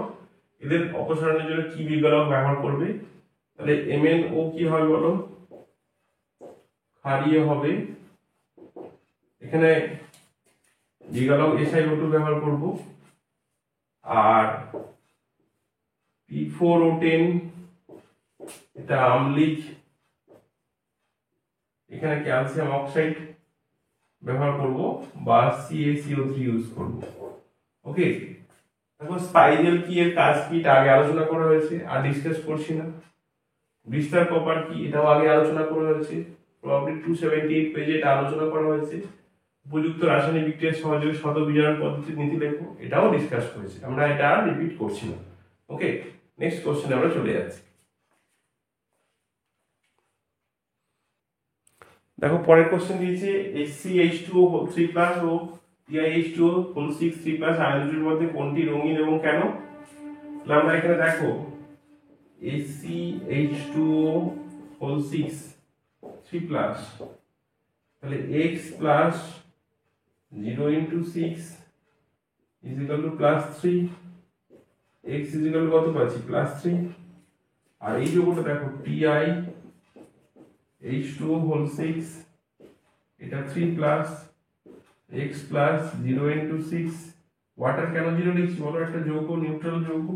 এদের অপসারণের জন্য কি বিকল্প ব্যবহার করবে? তাহলে MnO কি হবে বলো? ক্ষারীয় হবে। এখানে বিকল্প SiO2 ব্যবহার করব। আর P4O10 এটা আম্লিক, এখানে ক্যালসিয়াম অক্সাইড ব্যবহার করব, বা CaCO3 ইউজ করব। ওকে, দেখো স্পাইরাল কি, এর কাজ কি, এটা আগে আলোচনা করা হয়েছে, আর ডিসকাস করছি না। ব্লিস্টার কপার কি, এটাও আগে আলোচনা করা হয়েছে, প্রবাবলি 278 পেজে এটা আলোচনা করা হয়েছে। উপযুক্ত রাসায়নিক বিক্রিয়ার সহযোগে শত বিজারণ পদ্ধতির নীতি লেখো, এটাও ডিসকাস করেছি, আমরা এটা আর রিপিট করছি না। ওকে, নেক্সট কোশ্চেনে আমরা চলে যাচ্ছি। দেখো পরের কোশ্চেন দিয়েছে HCH2O3+ ও TiH2O6 আয়ন দুটির মধ্যে কোনটি রঙিন এবং কেন? তাহলে আমরা এখানে দেখো HCH2O6 3+, তাহলে x plus 0 into 6 is equal to +3, x is equal to কত পাচ্ছি? +3। আর এই যোগটা দেখো TiH2O6, এটা 3+, x plus 0 into 6। ওয়াটার কেন 0 লিখছি বলো? একটা যৌগ, নিউট্রাল যৌগ,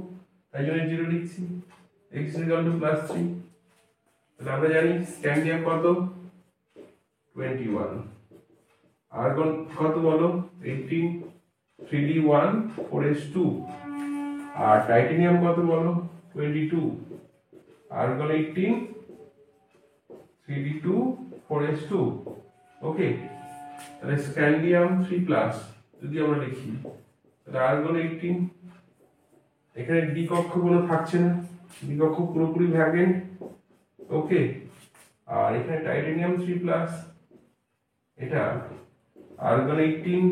তাই জন্য 0 লিখছি। x is equal to +3। তাহলে আমরা জানি স্ক্যান্ডিয়াম কত? 21। আর্গন কত বলো? 18, 3d1 4s2। আর টাইটেনিয়াম কত বলো? 22, আর্গন 18, 3d2 4s2। ওকে, তাহলে স্ক্যান্ডিয়াম 3+ যদি আমরা লিখি, তাহলে আর্গন 18, এখানে ডি কক্ষ কোনো থাকছে না, ডি কক্ষ পুরোপুরি ভ্যাকেন্ট। ওকে, আর এখানে টাইটেনিয়াম 3+, এটা আর্গন 18,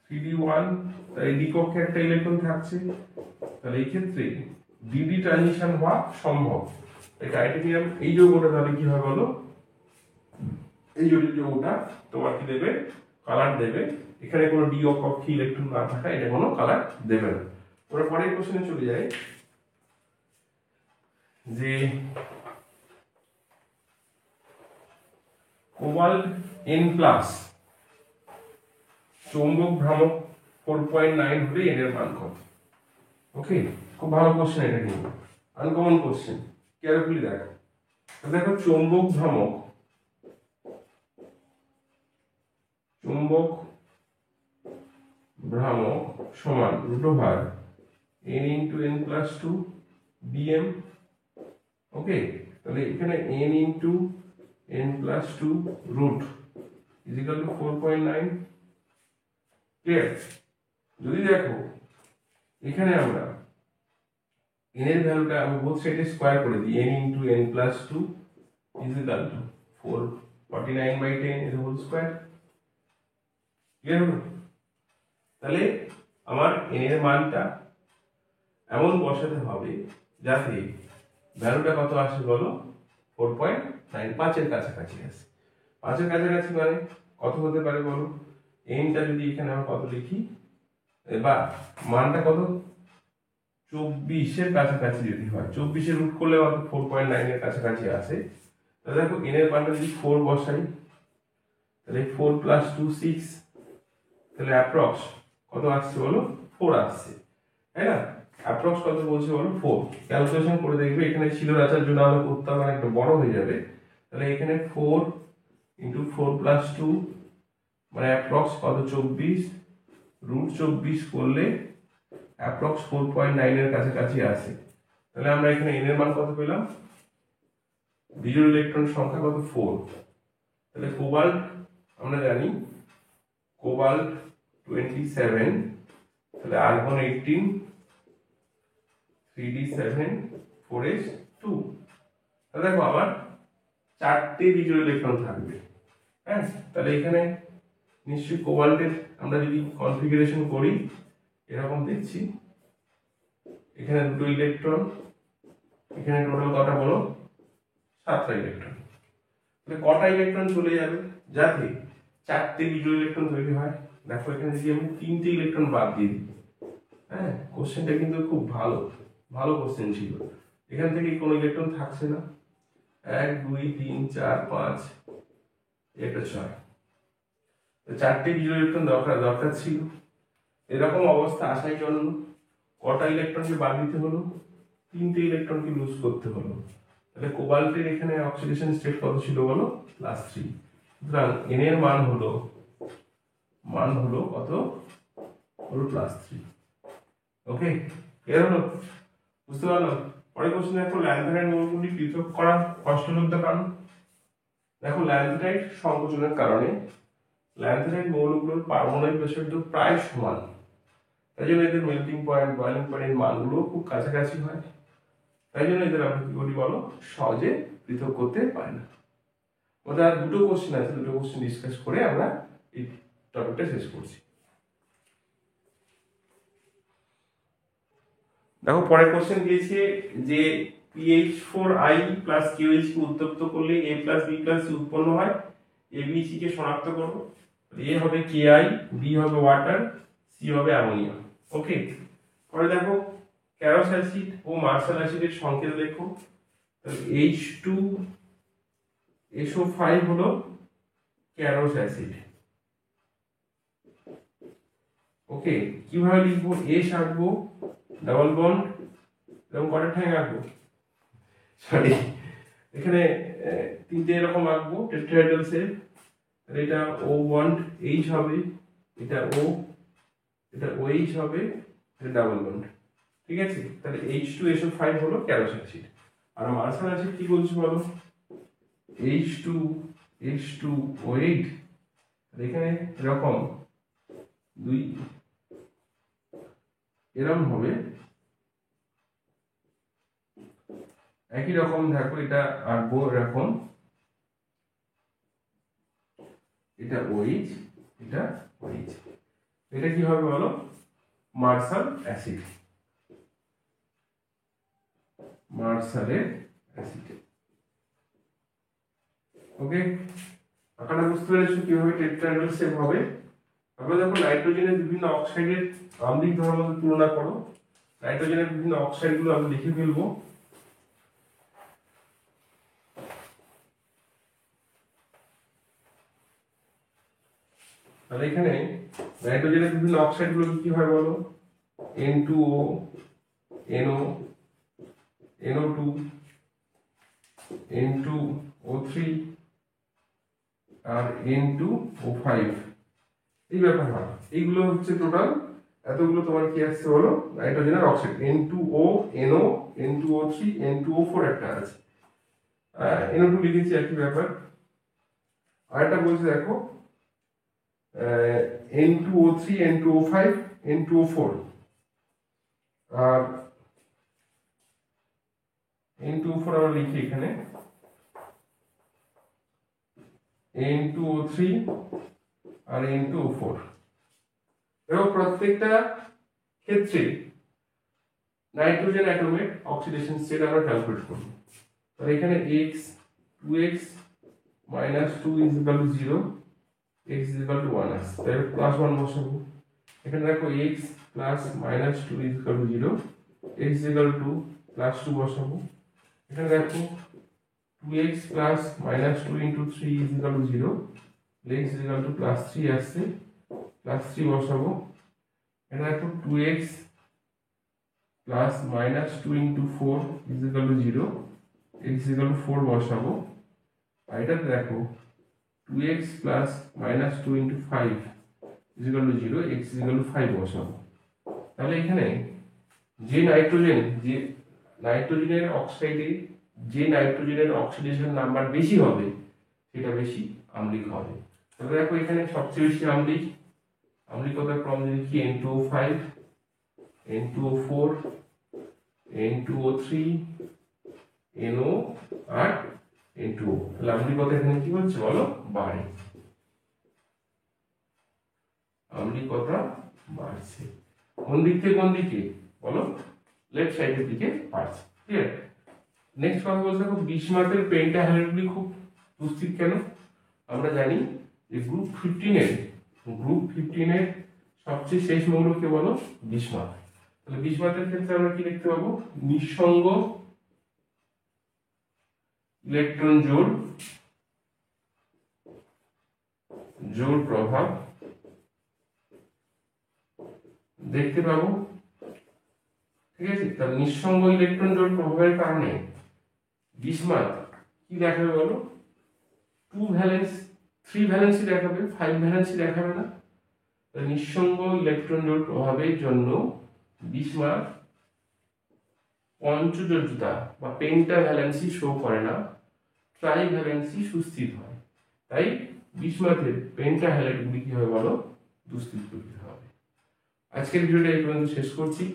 3d1, তাই ডি কক্ষে একটা ইলেকট্রন থাকছে, তাহলে এই ক্ষেত্রে ডিডি ট্রানজিশন হওয়া সম্ভব। এই টাইটেনিয়াম এই যৌগটা তাহলে কি হয় বলো? এই যৌগটা তোমার কি দেবে? কালার দেবে, এখানে কোনো ডি অকক্ষী ইলেকট্রন না থাকা এটা কোনো কালার দেবে না। ওরা পরের কোশ্চেনে চলে যায় যে কোবাল্ট N প্লাস চৌম্বক ভ্রামক 4.9 হলে N এর মান কত? ওকে, খুব ভালো কোশ্চেন, এটা কিন্তু আনকমন কোশ্চেন, কেয়ারফুলি দেখো। দেখো চৌম্বক ভ্রামক সমান √n into n plus 2 bm। Okay, তাহলে এখানে n into n plus 2 root is equal to 4.9। Clear? যদি দেখো এখানে আমরা n এর ভ্যালুটা আমি বোথ সাইডে স্কয়ার করে দিই, n into n plus 2 is equal two 449/10 এর হোল স্কয়ার। ক্লিয়ার হলো? তাহলে আমার n এর মানটা এমন বসাতে হবে যাতে ভ্যালুটা কত আসে বলো? 4.9, 5 এর কাছাকাছি আসে। 5 এর কাছাকাছি মানে কত হতে পারে বলো? n টা যদি এখানে আমরা কত লিখি, বা মানটা কত 24 এর কাছাকাছি যদি হয়, 24 এর রুট করলে কত 4.9 এর কাছাকাছি আসে। তাহলে দেখো n এর মানটা যদি 4 বসাই, তাহলে 4 প্লাস 2 6, তাহলে অ্যাপ্রক্স কত আসছে বলো? 4 আসছে, তাই না? অ্যাপ্রক্স কত বলছে বলো? 4। ক্যালকুলেশন করে দেখবে, এখানে ছিল রাখার জন্য আমরা করতাম মানে একটু বড় হয়ে যাবে। তাহলে এখানে 4 ইন্টু 4 প্লাস 2 মানে অ্যাপ্রক্স কত 24, √24 করলে অ্যাপ্রক্স 4.9 এর কাছাকাছি আসে। তাহলে আমরা এখানে n এর মান কত পেলাম? বিজোড় ইলেকট্রন সংখ্যা কত? 4। তাহলে কোবাল্ট আমরা জানি কোবাল্ট 27, তাহলে আর্গন 18, 3d7, 4s2। তাহলে দেখো আমার 4টে বিজোড় ইলেকট্রন থাকবে। হ্যাঁ, তাহলে এখানে নিশ্চয়ই কোবাল্টের আমরা যদি কনফিগারেশন করি এরকম দেখছি, এখানে দুটো ইলেকট্রন, এখানে টোটাল কটা বলো? 7টা ইলেকট্রন। তাহলে কটা ইলেকট্রন চলে যাবে যাতে 4টে বিজোড় ইলেকট্রন তৈরি হয়? দেখো এখানে যদি আমি 3টে ইলেকট্রন বাদ দিয়ে দিই, হ্যাঁ, কোশ্চেনটা কিন্তু খুব ভালো কোশ্চেন ছিল। এখান থেকে কোনো ইলেকট্রন থাকছে না, 1 2 3 4 5, এটা 6। 4টে বিজোড় ইলেকট্রন দরকার ছিল। এরকম অবস্থা আসার জন্য কটা ইলেকট্রনকে বাদ দিতে হলো? 3টে ইলেকট্রনকে লুজ করতে হলো। তাহলে কোবাল্টের এখানে অক্সিডেশন স্টেট কত ছিল বলো? +3। সুতরাং n এর মান হলো কত? হলো +3। ওকে, এর হলো, বুঝতে পারলাম? পরের কোশ্চেন দেখো, ল্যান্থেনাইট মৌলগুলি পৃথক করার কষ্টসাধ্য কারণ। দেখো ল্যান্থেনাইট সংকোচনের কারণে ল্যান্থেনাইট মৌলগুলোর পারমাণবিক ব্যাসার্ধ প্রায় সমান, তাই জন্য এদের মেল্টিং পয়েন্ট, বয়লিং পয়েন্টের মানগুলো খুব কাছাকাছি হয়। তাই জন্য এদের আমরা কি বলি বলো? সহজে পৃথক করতে পারি না। ওটা দুটো কোশ্চেন আছে, দুটো কোশ্চেন ডিসকাস করে আমরা এই টপিকটা শেষ করছি। দেখো পরের কোশ্চেন দিয়েছে যে PH4i প্লাস QH কে উত্তপ্ত করলে A plus B plus C উৎপন্ন হয়, ABC কে শনাক্ত করো। A হবে Ki, B হবে ওয়াটার, C হবে অ্যামোনিয়া। ওকে, পরে দেখো ক্যারোস অ্যাসিড ও মার্শাল অ্যাসিডের সংকেত লেখো। H2SO5 হলো ক্যারোস অ্যাসিড। ওকে, কিভাবে লিখবো? S আঁকবো, ডাবল বন্ড, এরকম কটা ঠ্যাং আঁকবো, সরি এখানে 3টে এরকম আঁকবো টেট্রাহেড্রাল শেপ। এটা O বন্ড H হবে, এটা O, এটা OH হবে, এটা ডাবল বন্ড। ঠিক আছে, তাহলে H2SO5 হলো ক্যারোস অ্যাসিড। আর মার্শাল অ্যাসিড কি বলছি বলো? H2H2O8, এখানে এরকম দুই এরকম হবে, একই রকম দেখো এটা আঁকবো এরকম, এটা OH, এটা OH, এটা কি হবে বলো? মার্শাল অ্যাসিড, মার্শালের অ্যাসিড। ওকে, আঁকাটা বুঝতে পেরেছো কিভাবে টেট্রাহেড্রাল শেপ হবে। তারপরে দেখো নাইট্রোজেনের বিভিন্ন অক্সাইডের আণবিক ধর্ম তুলনা করো। নাইট্রোজেনের বিভিন্ন অক্সাইড গুলো আমি লিখে ফেলবো। তাহলে এখানে নাইট্রোজেনের বিভিন্ন অক্সাইড গুলো কি হয় বলো? N2O, NO, NO2, N2O3 আর N2O5, এই ব্যাপার হয়। এইগুলো হচ্ছে টোটাল এতগুলো তোমার কি আসছে বলো? নাইট্রোজেনের oxide. N2O, NO, N2O3, N2O4 একটা আছে, NO2 লিখেছি একই ব্যাপার। আরেকটা বলছে দেখো N2O3, N2O5, N2O4 আর N2O4 আমরা লিখি এখানে N2O3 আর N2O4। এবং প্রত্যেকটা ক্ষেত্রে নাইট্রোজেন অ্যাটমের অক্সিডেশন স্টেট আমরা ক্যালকুলেট করব। তাহলে এখানে x 2x - 2 = 0, x = 1 আসছে, তাহলে +1 বসাবো। এখানে দেখো x + -2 = 0, x = 2, +2 বসাবো। এখানে দেখো 2x + -2 × 3 = 0, x = +3 আসছে, +3 বসাবো। এটা দেখো 2x + -2 × 4 = 0, x = 4 বসাবো। আর এটাতে দেখো 2x + -2 × 5 = 0, x = 5 বসাবো। তাহলে এখানে যে নাইট্রোজেনের অক্সাইডে যে নাইট্রোজেনের অক্সিডেশন নাম্বার বেশি হবে সেটা বেশি আম্লিক হবে। তাহলে দেখো এখানে সবচেয়ে বেশি আম্লিকতার ক্রম লিখি N2O5, N2O4, N2O3, NO আর N2O। তাহলে আম্লিকতা এখানে কি হচ্ছে বলো? বাড়ে। আম্লিকতা বাড়ছে। কোন দিক থেকে কোন দিকে বলো? লেফট সাইডের দিকে বাড়ছে। ক্লিয়ার? নেক্সট কথা বলতে দেখো বিসমাথের পেন্টাহ্যালাইডগুলি খুব দুস্থির কেন? আমরা জানি যে গ্রুপ 15 এর সবচেয়ে শেষ মৌল কে বলো? বিসমাথ। তাহলে বিসমাথের ক্ষেত্রে আমরা কি লিখতে পাবো? নিঃসঙ্গ ইলেকট্রন জোড় প্রভাব দেখতে পাবো। ঠিক আছে, তাহলে নিঃসঙ্গ ইলেকট্রন জোড় প্রভাবের কারণে বিসমাথ কি দেখাবে বলো? 2 ভ্যালেন্স 3 ভ্যালেন্সি দেখাবে, 5 ভ্যালেন্সি দেখাবে না। নিঃসঙ্গ ইলেকট্রন জোড় প্রভাবের জন্য বিসমাথ পঞ্চযোজ্যতা বা পেন্টাভ্যালেন্সি শো করে না, ট্রাইভ্যালেন্সি সুস্থির হয়। তাই বিসমাথের পেন্টাহ্যালাইডগুলি কি হবে বলো? দুস্থির করতে হবে। আজকের ভিডিওটা এই পর্যন্ত শেষ করছি।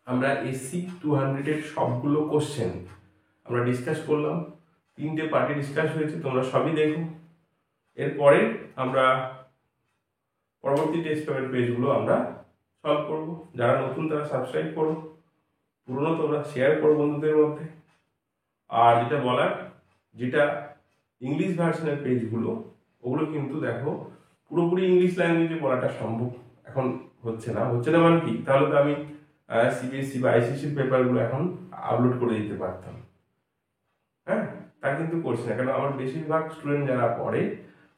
আমরা SC200 এর সবগুলো কোশ্চেন আমরা ডিসকাস করলাম। 3টে পার্টি ডিসকাস হয়েছে, তোমরা সবই দেখো। এরপরে আমরা পরবর্তী টেস্ট পেপার পেজগুলো আমরা সলভ করব। যারা নতুন তারা সাবস্ক্রাইব করো, পুরনো তোমরা শেয়ার করো বন্ধুদের মধ্যে। আর যেটা ইংলিশ ভার্সনের পেজগুলো, ওগুলো কিন্তু দেখো পুরোপুরি ইংলিশ ল্যাঙ্গুয়েজে পড়াটা সম্ভব এখন হচ্ছে না মানে কি? তাহলে তো আমি CBSE বা ICSE পেপারগুলো এখন আপলোড করে দিতে পারতাম। হ্যাঁ, তা কিন্তু করছি না, কারণ আমার বেশিরভাগ স্টুডেন্ট যারা পড়ে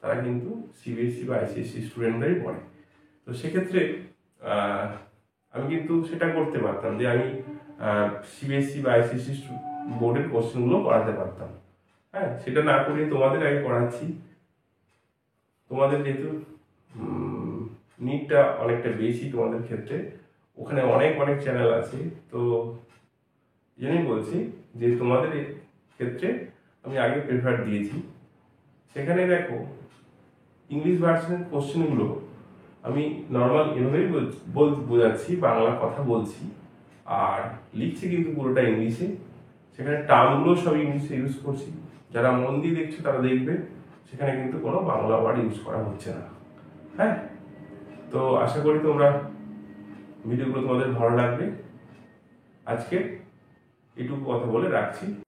তারা কিন্তু CBSE বা ICSE স্টুডেন্টরাই পড়ে। তো সেক্ষেত্রে আমি কিন্তু সেটা করতে পারতাম যে আমি CBSE বা ICSE বোর্ডের কোশ্চেনগুলো পড়াতে পারতাম। হ্যাঁ, সেটা না করে তোমাদের আগে পড়াচ্ছি। তোমাদের যেহেতু নিডটা অনেকটা বেশি তোমাদের ক্ষেত্রে, ওখানে অনেক চ্যানেল আছে, তো জন্যই বলছি যে তোমাদের ক্ষেত্রে আমি আগে প্রেফার দিয়েছি। সেখানে দেখো ইংলিশ ভার্সনের কোশ্চেনগুলো আমি নর্মাল এভাবেই বোঝাচ্ছি, বাংলা কথা বলছি আর লিখছি কিন্তু পুরোটা ইংলিশে। সেখানে টার্মগুলো সব ইংলিশে ইউজ করছি। যারা মন দিয়ে দেখছো তারা দেখবে সেখানে কিন্তু কোনো বাংলা ওয়ার্ড ইউজ করা হচ্ছে না। হ্যাঁ, তো আশা করি তোমরা ভিডিওগুলো তোমাদের ভালো লাগবে। আজকে এটুকু কথা বলে রাখছি।